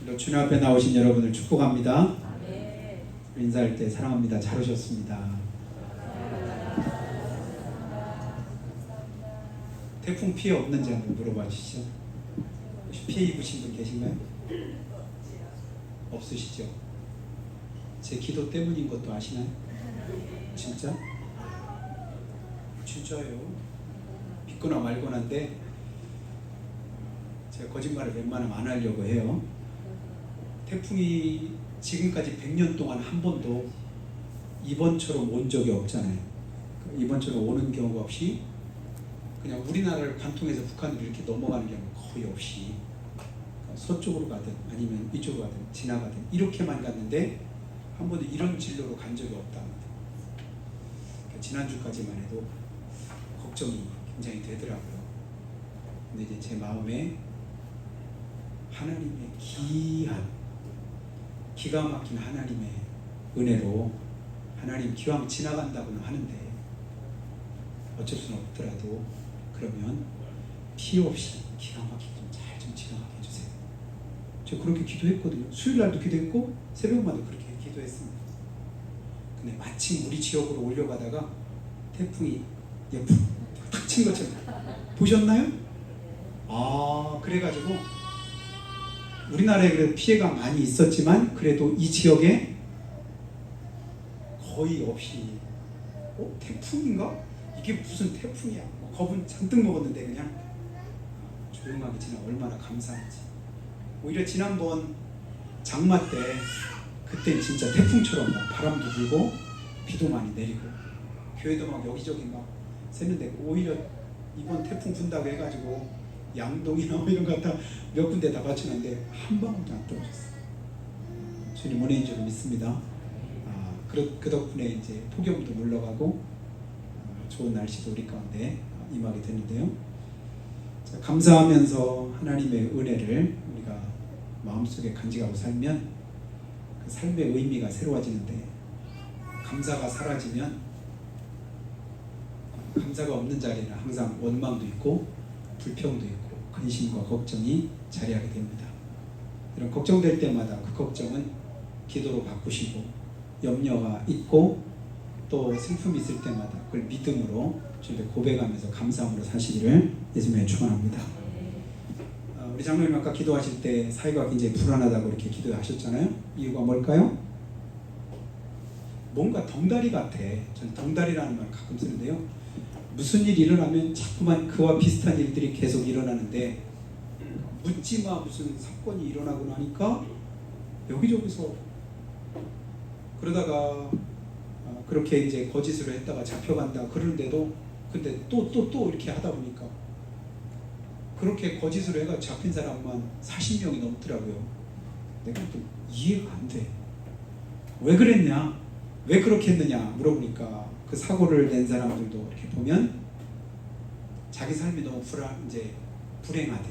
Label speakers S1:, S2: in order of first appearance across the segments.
S1: 오늘도 주님 앞에 나오신 여러분을 축복합니다. 인사할 때 사랑합니다. 잘 오셨습니다. 태풍 피해 없는지 한번 물어봐 주시죠. 혹시 피해 입으신 분 계신가요? 없으시죠? 제 기도 때문인 것도 아시나요? 진짜? 진짜예요. 믿거나 말거나인데 제가 거짓말을 웬만하면 안 하려고 해요. 태풍이 지금까지 100년 동안 한 번도 이번처럼 온 적이 없잖아요. 이번처럼 오는 경우가 없이 그냥 우리나라를 관통해서 북한으로 이렇게 넘어가는 경우 거의 없이 서쪽으로 가든 아니면 이쪽으로 가든 지나가든 이렇게만 갔는데 한 번도 이런 진로로 간 적이 없답니다. 그러니까 지난주까지만 해도 걱정이 굉장히 되더라고요. 근데 이제 제 마음에 하나님의 기가 막힌 하나님의 은혜로 하나님 기왕 지나간다고는 하는데 어쩔 수는 없더라도 그러면 피해 없이 기가 막히게 잘 좀 지나가게 해주세요. 제가 그렇게 기도했거든요. 수요일날도 기도했고 새벽마다 그렇게 기도했습니다. 근데 마침 우리 지역으로 올려가다가 태풍이 옆으로 탁 친 것처럼 보셨나요? 그래가지고 우리나라에 그래도 피해가 많이 있었지만 그래도 이 지역에 거의 없이 태풍인가? 이게 무슨 태풍이야? 겁은 잔뜩 먹었는데 그냥 조용하게 지나 얼마나 감사한지. 오히려 지난번 장마 때 그때 진짜 태풍처럼 막 바람도 불고 비도 많이 내리고 교회도 막 여기저기 막 샜는데 오히려 이번 태풍 분다고 해가지고 양동이나 뭐 이런 거 갖다 몇 군데 다 받쳤는데 한 방울도 안 떨어졌어요. 주님 은혜인 줄 믿습니다. 그 덕분에 이제 폭염도 물러가고 좋은 날씨도 우리 가운데 임하게 되는데요. 자, 감사하면서 하나님의 은혜를 우리가 마음속에 간직하고 살면 그 삶의 의미가 새로워지는데 감사가 사라지면 감사가 없는 자리에는 항상 원망도 있고 불평도 있고 근심과 걱정이 자리하게 됩니다. 이런 걱정될 때마다 그 걱정은 기도로 바꾸시고 염려가 있고 또 슬픔이 있을 때마다 그걸 믿음으로 주님께 고백하면서 감사함으로 사시기를 예수님의 축원합니다. 우리 장로님 아까 기도하실 때 사이가 굉장히 불안하다고 이렇게 기도하셨잖아요. 이유가 뭘까요? 뭔가 덩다리 같아. 저는 덩다리라는 말을 가끔 쓰는데요. 무슨 일이 일어나면 자꾸만 그와 비슷한 일들이 계속 일어나는데 묻지마 무슨 사건이 일어나고 나니까 여기저기서 그러다가 그렇게 이제 거짓으로 했다가 잡혀간다 그러는데도 근데 또 이렇게 하다 보니까 그렇게 거짓으로 해가 잡힌 사람만 40명이 넘더라고요. 내가 또 이해가 안 돼. 왜 그랬냐? 왜 그렇게 했느냐 물어보니까 그 사고를 낸 사람들도 이렇게 보면 자기 삶이 너무 불행하대.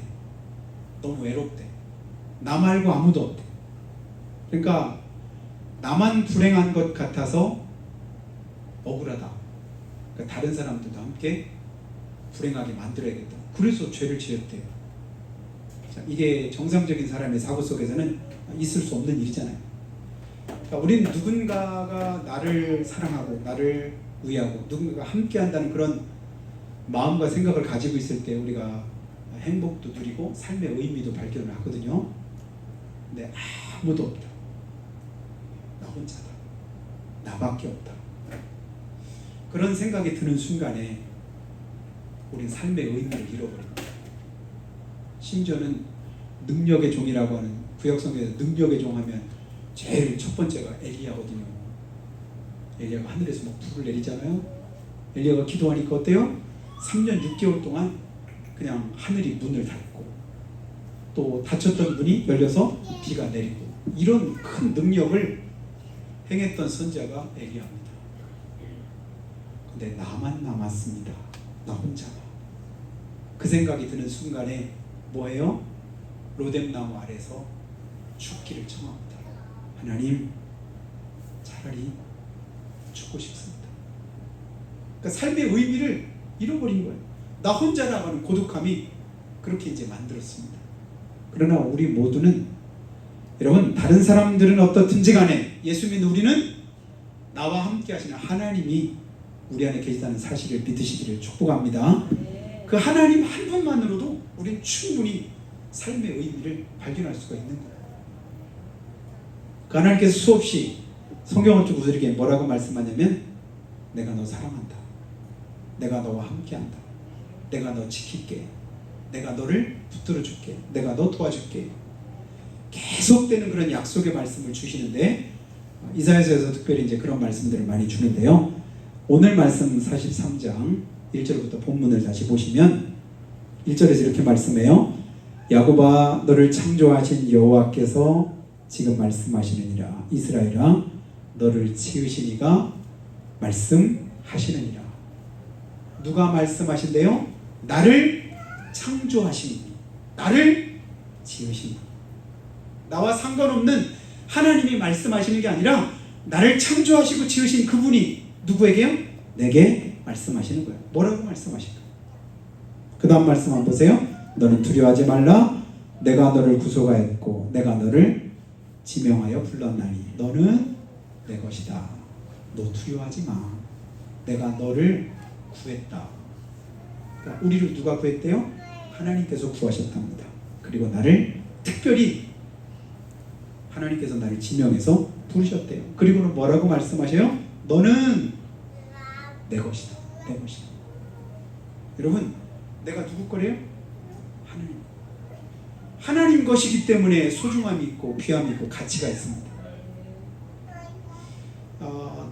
S1: 너무 외롭대. 나 말고 아무도 없대. 그러니까 나만 불행한 것 같아서 억울하다. 그러니까 다른 사람들도 함께 불행하게 만들어야겠다. 그래서 죄를 지었대요. 자, 이게 정상적인 사람의 사고 속에서는 있을 수 없는 일이잖아요. 그러니까 우리는 누군가가 나를 사랑하고 나를 위하고 누군가가 함께 한다는 그런 마음과 생각을 가지고 있을 때 우리가 행복도 누리고 삶의 의미도 발견을 하거든요. 근데 아무도 없다. 나 혼자다. 나밖에 없다. 그런 생각이 드는 순간에 우리는 삶의 의미를 잃어버립니다. 심지어는 능력의 종이라고 하는 구약성경에서 능력의 종 하면 제일 첫 번째가 엘리야거든요. 엘리야가 하늘에서 막 불을 내리잖아요. 엘리야가 기도하니까 어때요? 3년 6개월 동안 그냥 하늘이 문을 닫고 또 닫혔던 문이 열려서 비가 내리고 이런 큰 능력을 행했던 선지자가 엘리야입니다. 근데 나만 남았습니다. 나 혼자가. 그 생각이 드는 순간에 뭐예요? 로뎀나무 아래서 죽기를 청합니다. 하나님, 차라리 죽고 싶습니다. 그러니까 삶의 의미를 잃어버린 거예요. 나 혼자 나가는 고독함이 그렇게 이제 만들었습니다. 그러나 우리 모두는 여러분, 다른 사람들은 어떻든지 간에 예수 믿는 우리는 나와 함께 하시는 하나님이 우리 안에 계시다는 사실을 믿으시기를 축복합니다. 그 하나님 한 분만으로도 우리는 충분히 삶의 의미를 발견할 수가 있는 거예요. 그 하나님께서 수없이 성경을 쭉 우리에게 뭐라고 말씀하냐면, 내가 너 사랑한다, 내가 너와 함께한다, 내가 너 지킬게, 내가 너를 붙들어 줄게, 내가 너 도와줄게, 계속되는 그런 약속의 말씀을 주시는데, 이사야서에서 특별히 이제 그런 말씀들을 많이 주는데요. 오늘 말씀 43장 1절부터 본문을 다시 보시면 1절에서 이렇게 말씀해요. 야곱아, 너를 창조하신 여호와께서 지금 말씀하시느니라. 이스라엘아, 너를 지으시니가 말씀하시느니라. 누가 말씀하신대요? 나를 창조하신 분이, 나를 지으신 분. 나와 상관없는 하나님이 말씀하시는 게 아니라 나를 창조하시고 지으신 그분이 누구에게요? 내게 말씀하시는 거예요. 뭐라고 말씀하실까요? 그 다음 말씀 한번 보세요. 너는 두려워하지 말라. 내가 너를 구속하였고 내가 너를 지명하여 불렀나니 너는 내 것이다. 너 두려워하지 마. 내가 너를 구했다. 그러니까 우리를 누가 구했대요? 하나님께서 구하셨답니다. 그리고 나를 특별히 하나님께서 나를 지명해서 부르셨대요. 그리고는 뭐라고 말씀하셔요? 너는 내 것이다. 내 것이다. 여러분, 내가 누구 거래요? 하나님. 하나님 것이기 때문에 소중함이 있고 귀함이 있고 가치가 있습니다.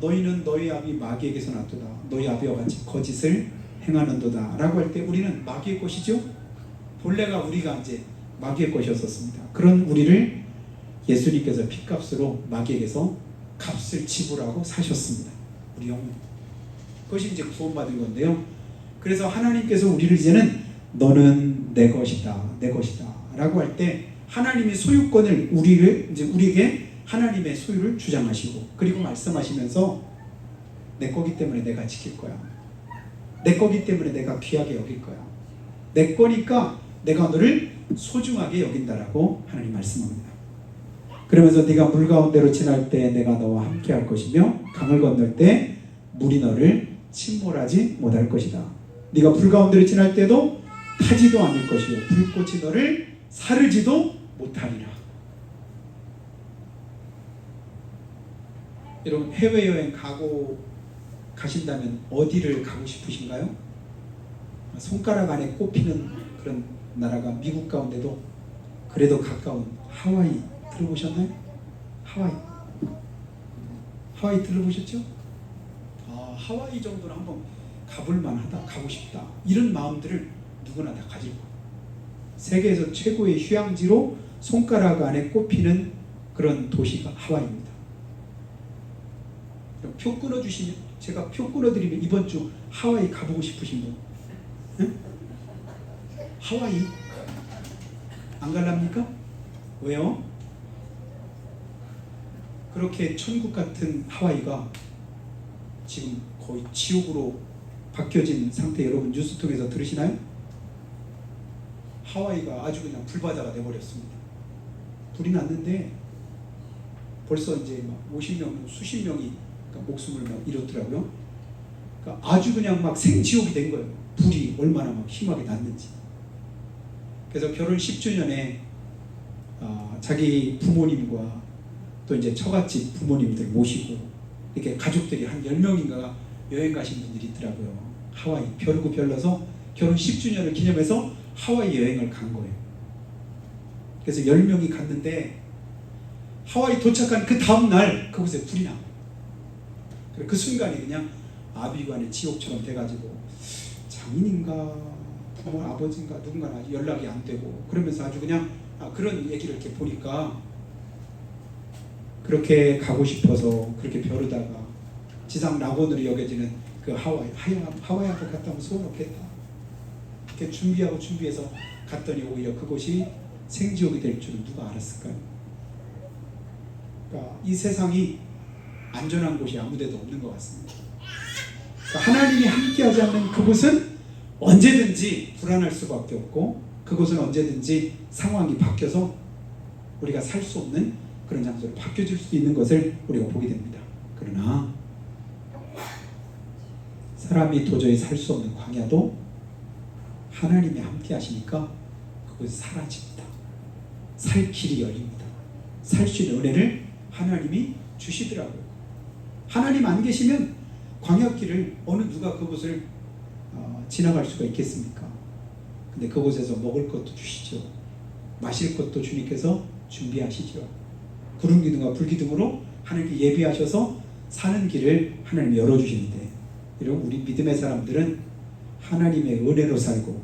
S1: 너희는 너희 아비 마귀에게서 났도다. 너희 아비와 같이 거짓을 행하는도다 라고 할 때 우리는 마귀의 것이죠. 본래가 우리가 이제 마귀의 것이었었습니다. 그런 우리를 예수님께서 핏값으로 마귀에게서 값을 지불하고 사셨습니다. 우리 영혼. 그것이 이제 구원받은 건데요. 그래서 하나님께서 우리를 이제는 너는 내 것이다, 내 것이다 라고 할 때 하나님의 소유권을 우리에게 하나님의 소유를 주장하시고, 그리고 말씀하시면서 내 거기 때문에 내가 지킬 거야. 내 거기 때문에 내가 귀하게 여길 거야. 내 거니까 내가 너를 소중하게 여긴다라고 하나님 말씀합니다. 그러면서 네가 물 가운데로 지날 때 내가 너와 함께 할 것이며 강을 건널 때 물이 너를 침몰하지 못할 것이다. 네가 불 가운데로 지날 때도 타지도 않을 것이요 불꽃이 너를 사르지도 못하리라. 여러분, 해외여행 가신다면 어디를 가고 싶으신가요? 손가락 안에 꼽히는 그런 나라가 미국 가운데도 그래도 가까운 하와이 들어보셨나요? 하와이 들어보셨죠? 하와이 정도는 한번 가볼 만하다, 가고 싶다, 이런 마음들을 누구나 다 가질 거예요. 세계에서 최고의 휴양지로 손가락 안에 꼽히는 그런 도시가 하와이입니다. 표 끊어주시면, 제가 표 끊어드리면 이번 주 하와이 가보고 싶으신 분? 응? 하와이? 안 갈랍니까? 왜요? 그렇게 천국 같은 하와이가 지금 거의 지옥으로 바뀌어진 상태, 여러분 뉴스 통해서 들으시나요? 하와이가 아주 그냥 불바다가 돼버렸습니다. 불이 났는데 벌써 이제 막 50명, 수십 명이 목숨을 막 잃었더라고요. 그러니까 아주 그냥 막 생지옥이 된 거예요. 불이 얼마나 막 심하게 났는지. 그래서 결혼 10주년에 자기 부모님과 또 이제 처갓집 부모님들 모시고 이렇게 가족들이 한 10명인가 여행 가신 분들이 있더라고요. 하와이 별고 별러서 결혼 10주년을 기념해서 하와이 여행을 간 거예요. 그래서 10명이 갔는데 하와이 도착한 그 다음날 그곳에 불이 나. 그 순간이 그냥 아비관의 지옥처럼 돼가지고 장인인가 부모 아버지인가 누군가 연락이 안 되고 그러면서 아주 그냥 그런 얘기를 이렇게 보니까 그렇게 가고 싶어서 그렇게 벼르다가 지상 낙원으로 여겨지는 그 하와이 한번 갔다 오면 소원 없겠다. 이렇게 준비해서 갔더니 오히려 그곳이 생지옥이 될 줄은 누가 알았을까요? 그러니까 이 세상이 안전한 곳이 아무데도 없는 것 같습니다. 그러니까 하나님이 함께하지 않는 그곳은 언제든지 불안할 수밖에 없고, 그곳은 언제든지 상황이 바뀌어서 우리가 살 수 없는 그런 장소로 바뀌어질 수 있는 것을 우리가 보게 됩니다. 그러나 사람이 도저히 살 수 없는 광야도 하나님이 함께 하시니까 그것이 사라집니다. 살 길이 열립니다. 살 수 있는 은혜를 하나님이 주시더라고요. 하나님 안 계시면 광야길을 어느 누가 그곳을 지나갈 수가 있겠습니까? 근데 그곳에서 먹을 것도 주시죠. 마실 것도 주님께서 준비하시죠. 구름 기둥과 불 기둥으로 하나님께 예비하셔서 사는 길을 하나님이 열어주시는데, 이런 우리 믿음의 사람들은 하나님의 은혜로 살고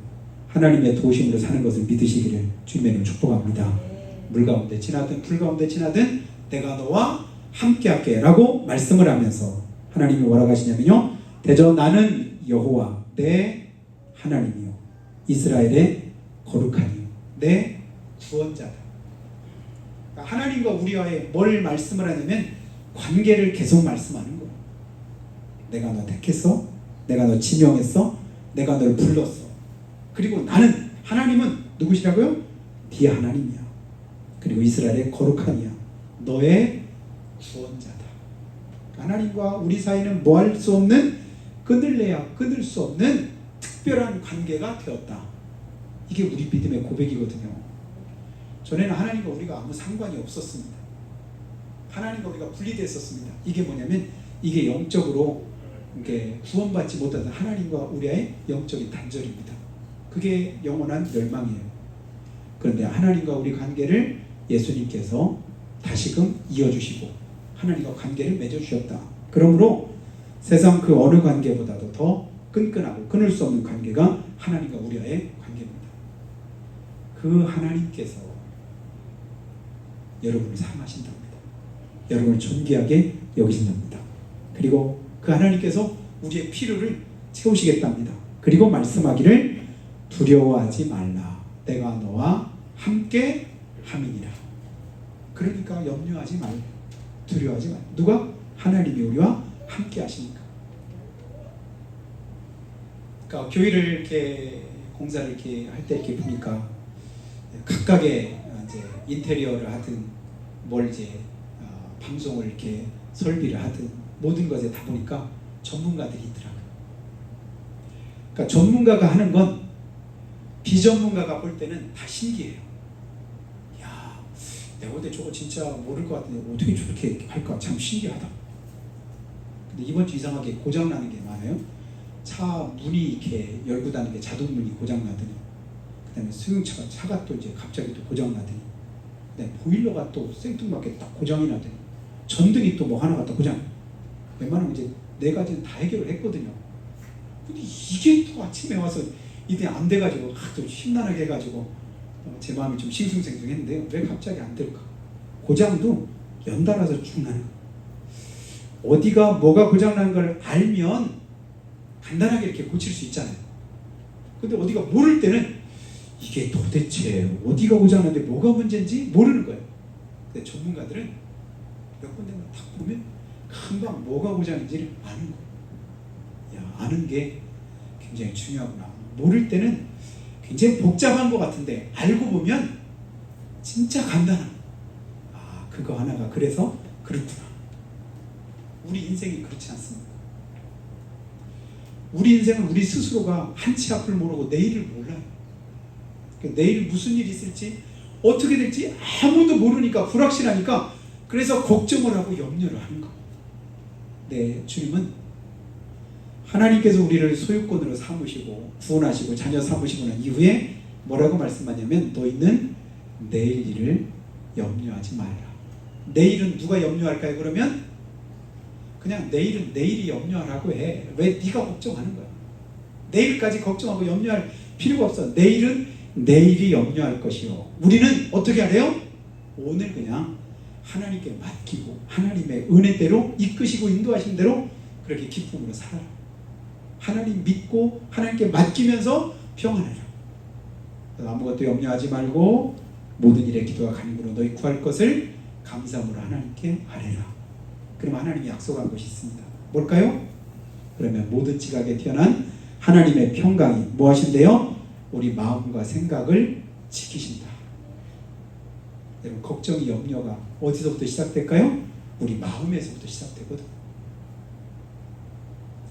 S1: 하나님의 도우심으로 사는 것을 믿으시기를 주님의 이름으로 축복합니다. 물 가운데 지나든 불 가운데 지나든 내가 너와 함께할게 라고 말씀을 하면서 하나님이 뭐라고 하시냐면요, 대저 나는 여호와 내 하나님이요 이스라엘의 거룩하니요 내 구원자다. 그러니까 하나님과 우리와의 뭘 말씀을 하냐면 관계를 계속 말씀하는 거예요. 내가 너 택했어, 내가 너 지명했어, 내가 너를 불렀어. 그리고 나는, 하나님은 누구시라고요? 네 하나님이야. 그리고 이스라엘의 거룩하니야 너의 구원자다. 하나님과 우리 사이는 뭐 할 수 없는, 끊을래야 끊을 수 없는 특별한 관계가 되었다. 이게 우리 믿음의 고백이거든요. 전에는 하나님과 우리가 아무 상관이 없었습니다. 하나님과 우리가 분리됐었습니다. 이게 뭐냐면 이게 영적으로 이게 구원받지 못하는 하나님과 우리의 영적인 단절입니다. 그게 영원한 멸망이에요. 그런데 하나님과 우리 관계를 예수님께서 다시금 이어주시고 하나님과 관계를 맺어주셨다. 그러므로 세상 그 어느 관계보다도 더 끈끈하고 끊을 수 없는 관계가 하나님과 우리와의 관계입니다. 그 하나님께서 여러분을 사랑하신답니다. 여러분을 존귀하게 여기신답니다. 그리고 그 하나님께서 우리의 필요를 채우시겠답니다. 그리고 말씀하기를 두려워하지 말라. 내가 너와 함께 함이니라. 그러니까 염려하지 말라. 두려워하지 말라. 누가? 하나님이 우리와 함께 하시니까. 그러니까 교회를 이렇게 공사를 이렇게 할 때 이렇게 보니까 각각의 이제 인테리어를 하든 뭘 이제 방송을 이렇게 설비를 하든 모든 것에 다 보니까 전문가들이 있더라고요. 그러니까 전문가가 하는 건 비전문가가 볼 때는 다 신기해요. 야, 내가 근데 저거 진짜 모를 것 같은데 어떻게 저렇게 할까? 참 신기하다. 근데 이번 주 이상하게 고장나는 게 많아요. 차 문이 이렇게 열고 다니는 게 자동 문이 고장나더니, 그 다음에 승용차가 차가 또 이제 갑자기 또 고장나더니, 그 다음에 보일러가 또 생뚱맞게 딱 고장이 나더니, 전등이 또 뭐 하나가 또 고장. 웬만하면 이제 4가지는 다 해결을 했거든요. 근데 이게 또 아침에 와서 이게 안 돼가지고 좀 심란하게 해가지고 제 마음이 좀 싱숭생숭했는데요. 왜 갑자기 안 될까? 고장도 연달아서 쭉 나는 거예요. 어디가 뭐가 고장난 걸 알면 간단하게 이렇게 고칠 수 있잖아요. 근데 어디가 모를 때는 이게 도대체 어디가 고장났는데 뭐가 문제인지 모르는 거예요. 근데 전문가들은 몇 군데만 딱 보면 금방 뭐가 고장인지를 아는 거예요. 야, 아는 게 굉장히 중요하구나. 모를 때는 굉장히 복잡한 것 같은데 알고 보면 진짜 간단한. 아, 그거 하나가 그래서 그렇구나. 우리 인생이 그렇지 않습니다. 우리 인생은 우리 스스로가 한치 앞을 모르고 내일을 몰라요. 내일 무슨 일이 있을지 어떻게 될지 아무도 모르니까 불확실하니까 그래서 걱정을 하고 염려를 하는 거예요. 네, 주님은 하나님께서 우리를 소유권으로 삼으시고 구원하시고 자녀 삼으시고 난 이후에 뭐라고 말씀하냐면 너희는 내일 일을 염려하지 말라. 내일은 누가 염려할까요? 그러면 그냥 내일은 내일이 염려하라고 해. 왜 네가 걱정하는 거야? 내일까지 걱정하고 염려할 필요가 없어. 내일은 내일이 염려할 것이요. 우리는 어떻게 하래요? 오늘 그냥 하나님께 맡기고 하나님의 은혜대로 이끄시고 인도하신 대로 그렇게 기쁨으로 살아라. 하나님 믿고 하나님께 맡기면서 평안해라. 아무것도 염려하지 말고 모든 일에 기도와 간구로 너희 구할 것을 감사함으로 하나님께 아뢰라. 그럼 하나님이 약속한 것이 있습니다. 뭘까요? 그러면 모든 지각에 뛰어난 하나님의 평강이 무엇인데요? 우리 마음과 생각을 지키신다. 여러분, 걱정이 염려가 어디서부터 시작될까요? 우리 마음에서부터 시작되거든.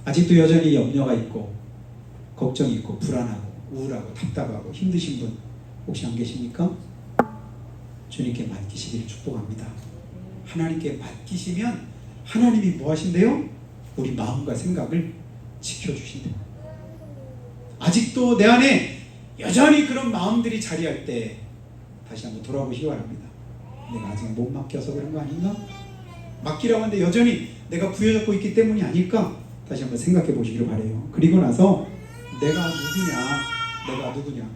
S1: 아직도 여전히 염려가 있고 걱정이 있고 불안하고 우울하고 답답하고 힘드신 분 혹시 안 계십니까? 주님께 맡기시기를 축복합니다. 하나님께 맡기시면 하나님이 뭐 하신대요? 우리 마음과 생각을 지켜주신대요. 아직도 내 안에 여전히 그런 마음들이 자리할 때 다시 한번 돌아보시기 바랍니다. 내가 아직 못 맡겨서 그런 거 아닌가? 맡기라고 하는데 여전히 내가 부여잡고 있기 때문이 아닐까? 다시 한번 생각해 보시기를 바라요. 그리고 나서 내가 누구냐?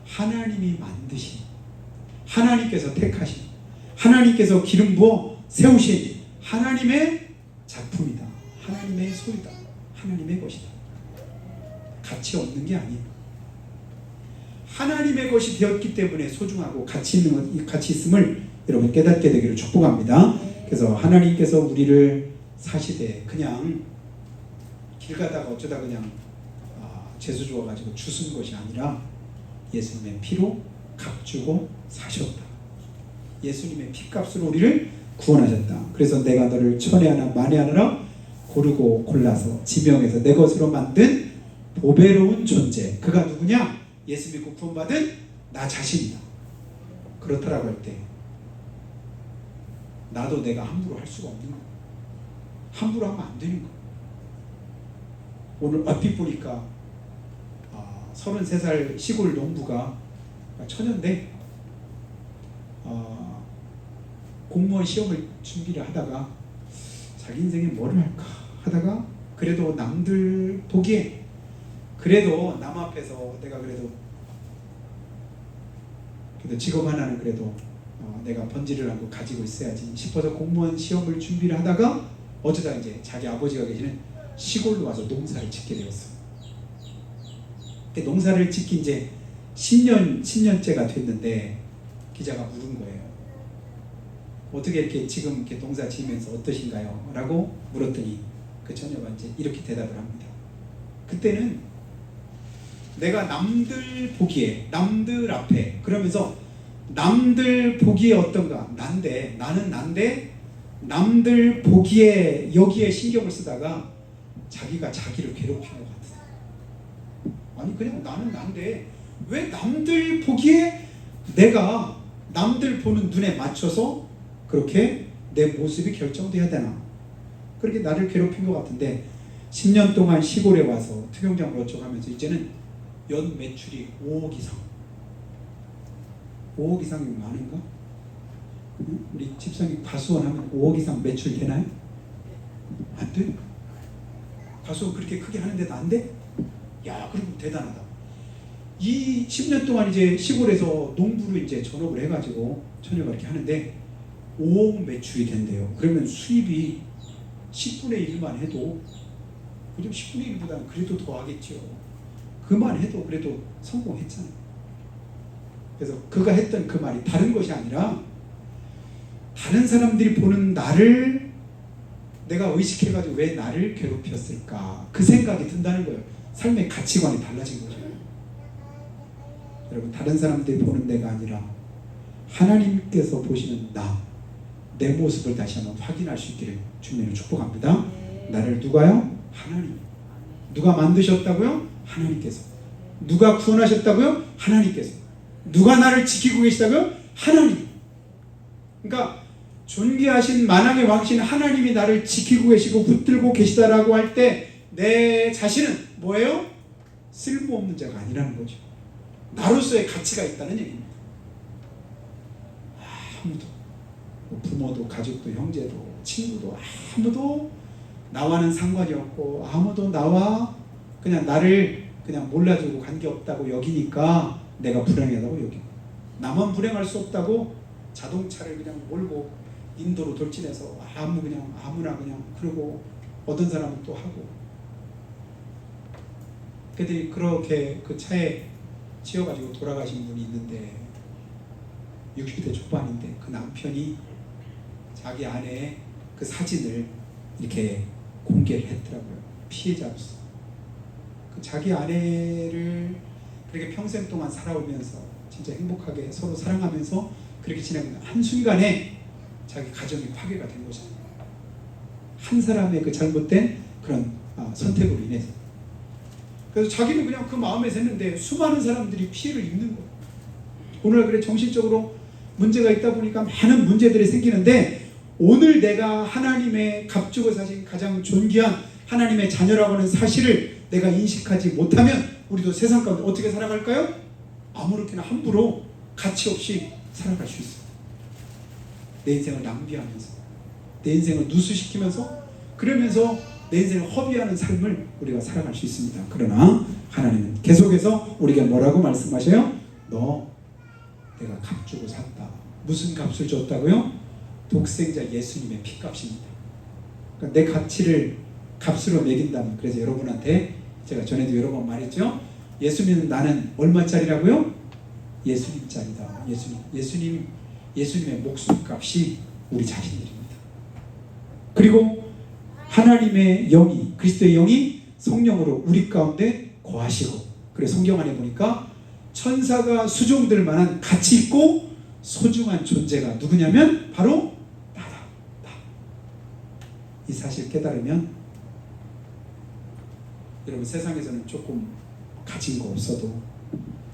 S1: 하나님이 만드신, 하나님께서 택하신, 하나님께서 기름 부어 세우신 하나님의 작품이다. 하나님의 소유다. 하나님의 것이다. 가치 없는 게 아니에요. 하나님의 것이 되었기 때문에 소중하고 가치 있음을 여러분 깨닫게 되기를 축복합니다. 그래서 하나님께서 우리를 사시되 그냥 길 가다가 어쩌다 그냥 재수 주어가지고 주신 것이 아니라 예수님의 피로 값주고 사셨다. 예수님의 피값으로 우리를 구원하셨다. 그래서 내가 너를 천애하나 만애하느라 고르고 골라서 지명해서 내 것으로 만든 보배로운 존재. 그가 누구냐? 예수 믿고 구원받은 나 자신이다. 그렇다라고 할 때 나도 내가 함부로 할 수가 없는 거야. 함부로 하면 안 되는 거야. 오늘 얼핏 보니까 33살 시골 농부가 처녀인데 공무원 시험을 준비를 하다가 자기 인생에 뭐를 할까 하다가 그래도 남들 보기에 그래도 남 앞에서 내가 그래도 직업 하나는 그래도 내가 번지를 하고 가지고 있어야지 싶어서 공무원 시험을 준비를 하다가 어쩌다 이제 자기 아버지가 계시는 시골로 와서 농사를 짓게 되었어. 농사를 짓기 이제 10년째가 됐는데 기자가 물은 거예요. 어떻게 이렇게 지금 이렇게 농사 지으면서 어떠신가요? 라고 물었더니 그 처녀가 이제 이렇게 대답을 합니다. 그때는 내가 남들 보기에, 남들 앞에, 그러면서 남들 보기에 어떤가? 나는 난데, 남들 보기에 여기에 신경을 쓰다가 자기가 자기를 괴롭힌 것 같아. 아니, 그냥 나는 난데, 왜 남들 보기에 내가 남들 보는 눈에 맞춰서 그렇게 내 모습이 결정돼야 되나? 그렇게 나를 괴롭힌 것 같은데, 10년 동안 시골에 와서 특용장을 어쩌고 하면서 이제는 연 매출이 5억 이상. 5억 이상이면 많은가? 우리 집사님 가수원 하면 5억 이상 매출 되나요? 안 돼. 가수원 그렇게 크게 하는데도 안 돼? 야, 그럼 대단하다. 이 10년 동안 이제 시골에서 농부로 이제 전업을 해가지고 처녀가 이렇게 하는데 5억 매출이 된대요. 그러면 수입이 10분의 1만 해도, 요즘 10분의 1보다는 그래도 더 하겠죠. 그만 해도 그래도 성공했잖아요. 그래서 그가 했던 그 말이 다른 것이 아니라 다른 사람들이 보는 나를 내가 의식해가지고 왜 나를 괴롭혔을까? 그 생각이 든다는 거예요. 삶의 가치관이 달라진 거죠. 여러분, 다른 사람들이 보는 내가 아니라 하나님께서 보시는 내 모습을 다시 한번 확인할 수 있기를 주님을 축복합니다. 나를 누가요? 하나님. 누가 만드셨다고요? 하나님께서. 누가 구원하셨다고요? 하나님께서. 누가 나를 지키고 계시다고요? 하나님. 그러니까 존귀하신 만왕의 왕신 하나님이 나를 지키고 계시고 붙들고 계시다라고 할 때 내 자신은 뭐예요? 쓸모없는 자가 아니라는 거죠. 나로서의 가치가 있다는 얘기입니다. 아무도, 부모도 가족도 형제도 친구도 아무도 나와는 상관이 없고 아무도 나와 그냥 나를 그냥 몰라주고 관계없다고 여기니까 내가 불행하다고 여기고, 나만 불행할 수 없다고 자동차를 그냥 몰고 인도로 돌진해서 아무나 그냥 그러고 어떤 사람은 또 하고, 그들이 그렇게 그 차에 치여가지고 돌아가신 분이 있는데 60대 초반인데 그 남편이 자기 아내의 그 사진을 이렇게 공개를 했더라고요. 피해자로서. 그 자기 아내를 그렇게 평생 동안 살아오면서 진짜 행복하게 서로 사랑하면서 그렇게 지나면 한순간에 자기 가정이 파괴가 된 거잖아요. 한 사람의 그 잘못된 그런 선택으로 인해서. 그래서 자기는 그냥 그 마음에서 했는데 수많은 사람들이 피해를 입는 거예요. 오늘 그래 정신적으로 문제가 있다 보니까 많은 문제들이 생기는데, 오늘 내가 하나님의 값주고 사신 가장 존귀한 하나님의 자녀라고 하는 사실을 내가 인식하지 못하면 우리도 세상 가운데 어떻게 살아갈까요? 아무렇게나 함부로 가치 없이 살아갈 수 있어요. 내 인생을 낭비하면서, 내 인생을 누수시키면서, 그러면서 내 인생을 허비하는 삶을 우리가 살아갈 수 있습니다. 그러나 하나님은 계속해서 우리에게 뭐라고 말씀하셔요? 너 내가 값 주고 샀다. 무슨 값을 줬다고요? 독생자 예수님의 피값입니다. 그러니까 내 가치를 값으로 매긴다면, 그래서 여러분한테 제가 전에도 여러 번 말했죠. 예수 믿는 나는 얼마짜리라고요? 예수님짜리다. 예수님의 목숨값이 우리 자신들입니다. 그리고 하나님의 영이, 그리스도의 영이 성령으로 우리 가운데 거하시고, 그래서 성경 안에 보니까 천사가 수종될 만한 가치 있고 소중한 존재가 누구냐면 바로 나다. 나. 이 사실 깨달으면 여러분, 세상에서는 조금 가진 거 없어도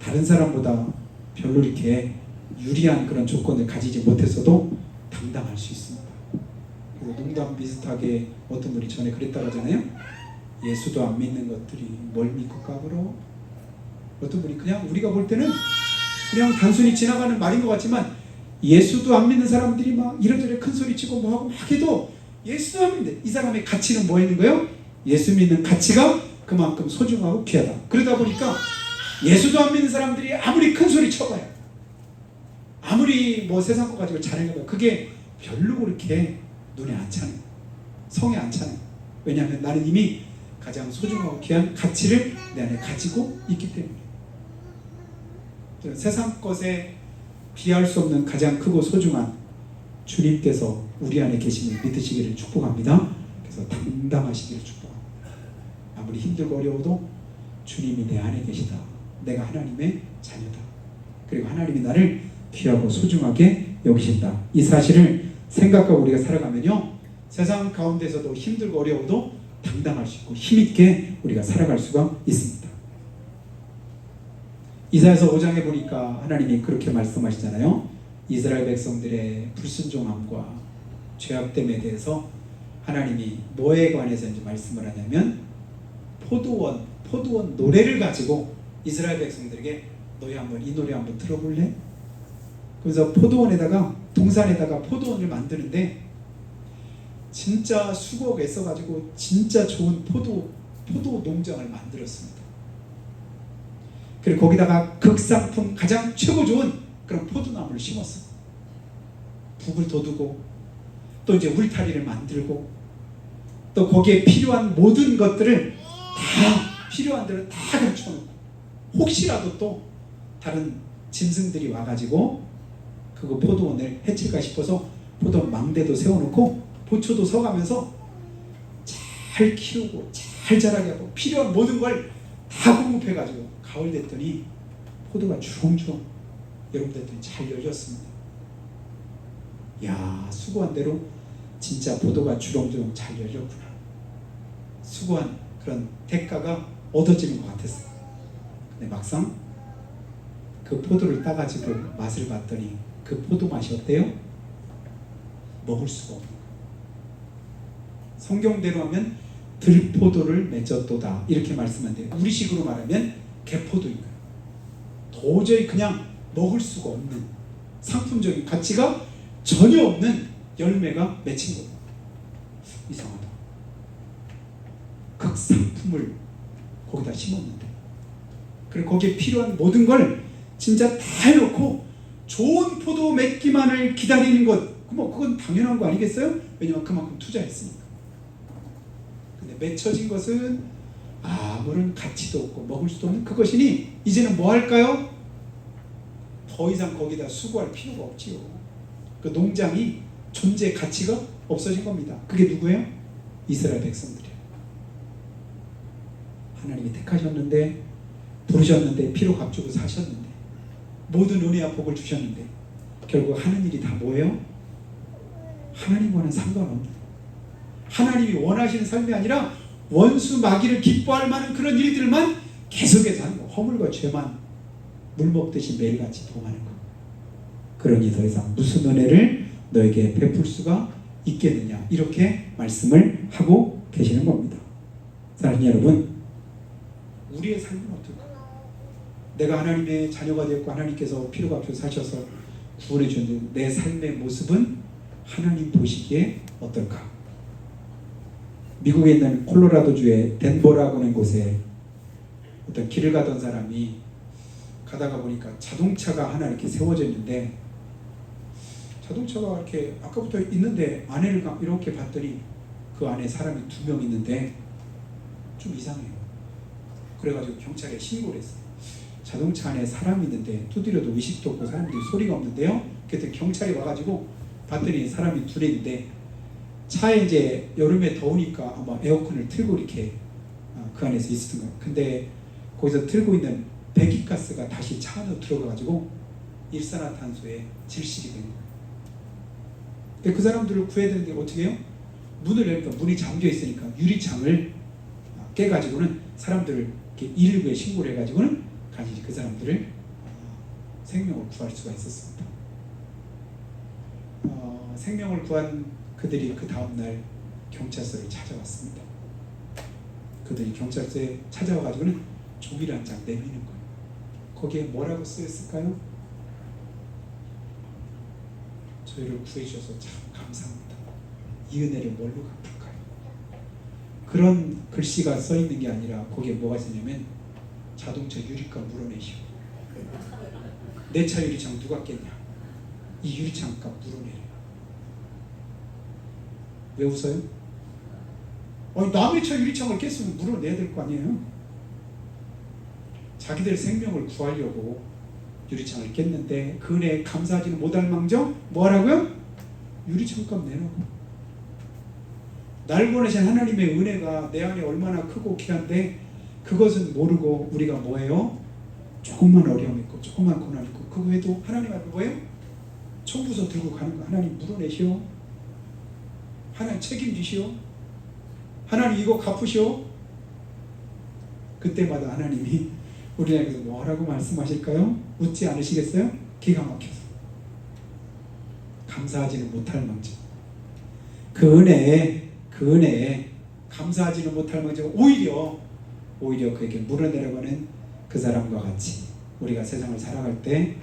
S1: 다른 사람보다 별로 이렇게 유리한 그런 조건을 가지지 못했어도 당당할 수 있습니다. 그래서 농담 비슷하게 어떤 분이 전에 그랬다고 하잖아요. 예수도 안 믿는 것들이 뭘 믿고 까불어? 어떤 분이 그냥 우리가 볼 때는 그냥 단순히 지나가는 말인 것 같지만, 예수도 안 믿는 사람들이 막 이런저런 큰 소리 치고 뭐 하고 막 해도 예수도 안 믿는데 이 사람의 가치는 뭐 있는 거예요? 예수 믿는 가치가 그만큼 소중하고 귀하다. 그러다 보니까 예수도 안 믿는 사람들이 아무리 큰 소리 쳐봐요, 아무리 뭐 세상 거 가지고 자랑해봐요, 그게 별로 그렇게 눈에 안 차네, 성에 안 차네. 왜냐하면 나는 이미 가장 소중하고 귀한 가치를 내 안에 가지고 있기 때문에. 세상 것에 비할 수 없는 가장 크고 소중한 주님께서 우리 안에 계심을 믿으시기를 축복합니다. 그래서 당당하시기를 축복합니다. 아무리 힘들고 어려워도 주님이 내 안에 계시다. 내가 하나님의 자녀다. 그리고 하나님이 나를 귀하고 소중하게 여기신다. 이 사실을 생각하고 우리가 살아가면요, 세상 가운데서도 힘들고 어려워도 당당할 수 있고 힘있게 우리가 살아갈 수가 있습니다. 이사야서 5장에 보니까 하나님이 그렇게 말씀하시잖아요. 이스라엘 백성들의 불순종함과 죄악됨에 대해서 하나님이 뭐에 관해서 이제 말씀을 하냐면, 포도원 노래를 가지고 이스라엘 백성들에게 너희 한번 이 노래 한번 들어볼래? 그래서 포도원에다가, 동산에다가 포도원을 만드는데 진짜 수고가 있어가지고 진짜 좋은 포도 농장을 만들었습니다. 그리고 거기다가 극상품 가장 최고 좋은 그런 포도나무를 심었어. 북을 돋우고 또 이제 울타리를 만들고 또 거기에 필요한 모든 것들을 다 필요한 대로 다 갖춰놓고, 혹시라도 또 다른 짐승들이 와가지고 그거 포도원을 해칠까 싶어서 포도원 망대도 세워놓고 보초도 서가면서 잘 키우고 잘 자라게 하고 필요한 모든 걸 다 공급해가지고 가을 됐더니 포도가 주렁주렁 여러분들이 잘 열렸습니다. 야, 수고한 대로 진짜 포도가 주렁주렁 잘 열렸구나. 수고한 그런 대가가 얻어지는 것 같았어요. 근데 막상 그 포도를 따가지고 맛을 봤더니 그 포도 맛이 어때요? 먹을 수가 없는 거예요. 성경대로 하면 들포도를 맺었도다 이렇게 말씀하는데, 우리식으로 말하면 개포도인 거예요. 도저히 그냥 먹을 수가 없는, 상품적인 가치가 전혀 없는 열매가 맺힌 거예요. 이상하다. 극상품을 거기다 심었는데, 그리고 거기에 필요한 모든 걸 진짜 다 해놓고 좋은 포도 맺기만을 기다리는 것, 그건 당연한 거 아니겠어요? 왜냐면 그만큼 투자했으니까. 근데 맺혀진 것은 아무런 가치도 없고 먹을 수도 없는 그것이니 이제는 뭐 할까요? 더 이상 거기다 수고할 필요가 없지요. 그 농장이 존재의 가치가 없어진 겁니다. 그게 누구예요? 이스라엘 백성들이에요. 하나님이 택하셨는데, 부르셨는데, 피로 값주고 사셨는데, 모든 은혜와 복을 주셨는데 결국 하는 일이 다 뭐예요? 하나님과는 상관없는, 하나님이 원하시는 삶이 아니라 원수 마귀를 기뻐할 만한 그런 일들만 계속해서 하는 거. 허물과 죄만 물 먹듯이 매일같이 범하는 거. 그러니 더 이상 무슨 은혜를 너에게 베풀 수가 있겠느냐, 이렇게 말씀을 하고 계시는 겁니다. 사랑하는 여러분, 우리의 삶은 어떨까? 내가 하나님의 자녀가 되었고 하나님께서 피로 값을 사셔서 구원해 주는 내 삶의 모습은 하나님 보시기에 어떨까? 미국에 있는 콜로라도주의 덴버라고 하는 곳에 어떤 길을 가던 사람이 가다가 보니까 자동차가 하나 이렇게 세워져 있는데, 자동차가 이렇게 아까부터 있는데 안에를 이렇게 봤더니 그 안에 사람이 2명 있는데 좀 이상해요. 그래가지고 경찰에 신고를 했어요. 자동차 안에 사람이 있는데 두드려도 의식도 없고 사람들이 소리가 없는데요. 그때 경찰이 와가지고 봤더니 사람이 둘이 있는데, 차에 이제 여름에 더우니까 아마 에어컨을 틀고 이렇게 그 안에서 있었던 거예요. 근데 거기서 틀고 있는 배기가스가 다시 차 안으로 들어가가지고 일산화탄소에 질식이 된 거예요. 근데 그 사람들을 구해야 되는데 어떻게 해요? 문을 열니까 문이 잠겨 있으니까 유리창을 깨가지고는 사람들을 이렇게 119에 신고를 해가지고는 간신히 그 사람들을 생명을 구할 수가 있었습니다. 생명을 구한 그들이 그 다음날 경찰서를 찾아왔습니다. 그들이 경찰서에 찾아와가지고는 종이를 한 장 내미는 거예요. 거기에 뭐라고 쓰였을까요? 저희를 구해주셔서 참 감사합니다. 이 은혜를 뭘로 갚을까요? 그런 글씨가 써있는 게 아니라 거기에 뭐가 있었냐면, 자동차 유리값 물어내시오. 내 차 유리창 누가 깼냐? 이 유리창 값 물어내라. 왜 웃어요? 아니, 남의 차 유리창을 깼으면 물어내야 될 거 아니에요? 자기들 생명을 구하려고 유리창을 깼는데 그 은혜에 감사하지는 못할 망정 뭐 하라고요? 유리창값 내라고. 날 보내신 하나님의 은혜가 내 안에 얼마나 크고 귀한데 그것은 모르고 우리가 뭐예요? 조금만 어려움 있고 조금만 고난 있고 그 외에도 하나님 앞에 뭐예요? 청구서 들고 가는 거. 하나님 물어내시오. 하나님 책임지시오. 하나님 이거 갚으시오. 그때마다 하나님이 우리에게서 뭐라고 말씀하실까요? 웃지 않으시겠어요? 기가 막혀서 감사하지는 못할 망정. 그 은혜에 감사하지는 못할 망정 오히려 그에게 물어내려고 하는 그 사람과 같이 우리가 세상을 살아갈 때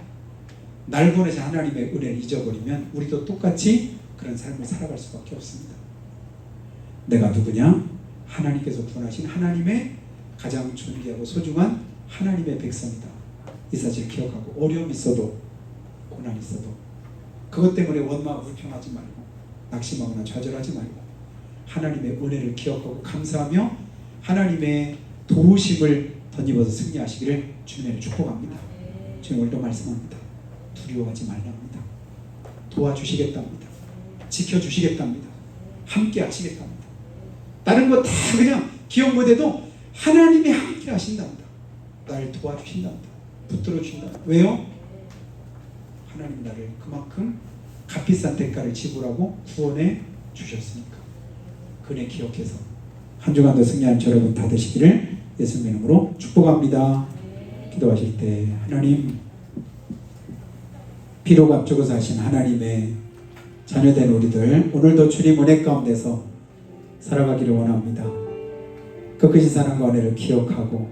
S1: 날 보내신 하나님의 은혜를 잊어버리면 우리도 똑같이 그런 삶을 살아갈 수밖에 없습니다. 내가 누구냐? 하나님께서 구원하신 하나님의 가장 존귀하고 소중한 하나님의 백성이다. 이 사실 기억하고 어려움이 있어도 고난이 있어도 그것 때문에 원망 불평하지 말고 낙심하거나 좌절하지 말고 하나님의 은혜를 기억하고 감사하며 하나님의 도우심을 덧입어서 승리하시기를 주님의 축복합니다. 주님 오늘도 말씀합니다. 두려워하지 말랍니다. 도와주시겠답니다. 지켜주시겠답니다. 함께 하시겠답니다. 다른 거 다 그냥 기억 못해도 하나님이 함께 하신답니다. 날 도와주신답니다. 붙들어 주신답니다. 왜요? 하나님 나를 그만큼 값비싼 대가를 지불하고 구원해 주셨으니까. 그네 기억해서 한 주간도 승리한 여러분 다 되시기를 예수님의 이름으로 축복합니다. 기도하실 때 하나님, 피로 값주고서 하신 하나님의 자녀된 우리들 오늘도 주님 은혜 가운데서 살아가기를 원합니다. 그 크신 사랑과 은혜를 기억하고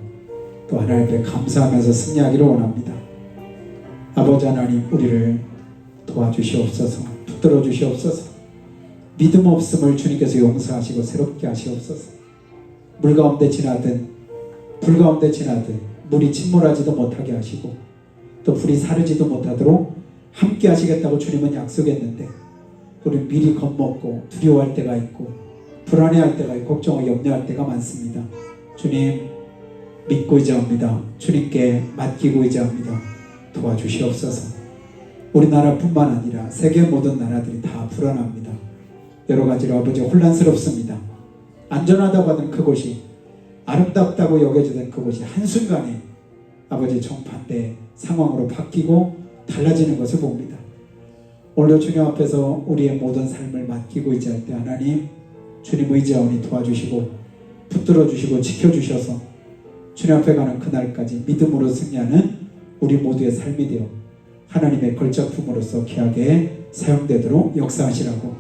S1: 또 하나님 앞에 감사하면서 승리하기를 원합니다. 아버지 하나님, 우리를 도와주시옵소서. 붙들어 주시옵소서. 믿음 없음을 주님께서 용서하시고 새롭게 하시옵소서. 물 가운데 지나든 불 가운데 지나든 물이 침몰하지도 못하게 하시고 또 불이 사르지도 못하도록 함께 하시겠다고 주님은 약속했는데 우리는 미리 겁먹고 두려워할 때가 있고 불안해할 때가 있고 걱정하고 염려할 때가 많습니다. 주님 믿고 의지합니다. 주님께 맡기고 의지합니다. 도와주시옵소서. 우리나라뿐만 아니라 세계 모든 나라들이 다 불안합니다. 여러 가지로 아버지 혼란스럽습니다. 안전하다고 하던 그곳이 아름답다고 여겨지던 그곳이 한순간에 아버지 정반대 상황으로 바뀌고 달라지는 것을 봅니다. 오늘도 주님 앞에서 우리의 모든 삶을 맡기고 의지할 때 하나님 주님 의지하오니 도와주시고 붙들어 주시고 지켜주셔서 주님 앞에 가는 그날까지 믿음으로 승리하는 우리 모두의 삶이 되어 하나님의 걸작품으로서 귀하게 사용되도록 역사하시라고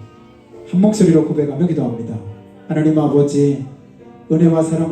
S1: 한 목소리로 고백하며 기도합니다. 하나님 아버지, 은혜와 사랑을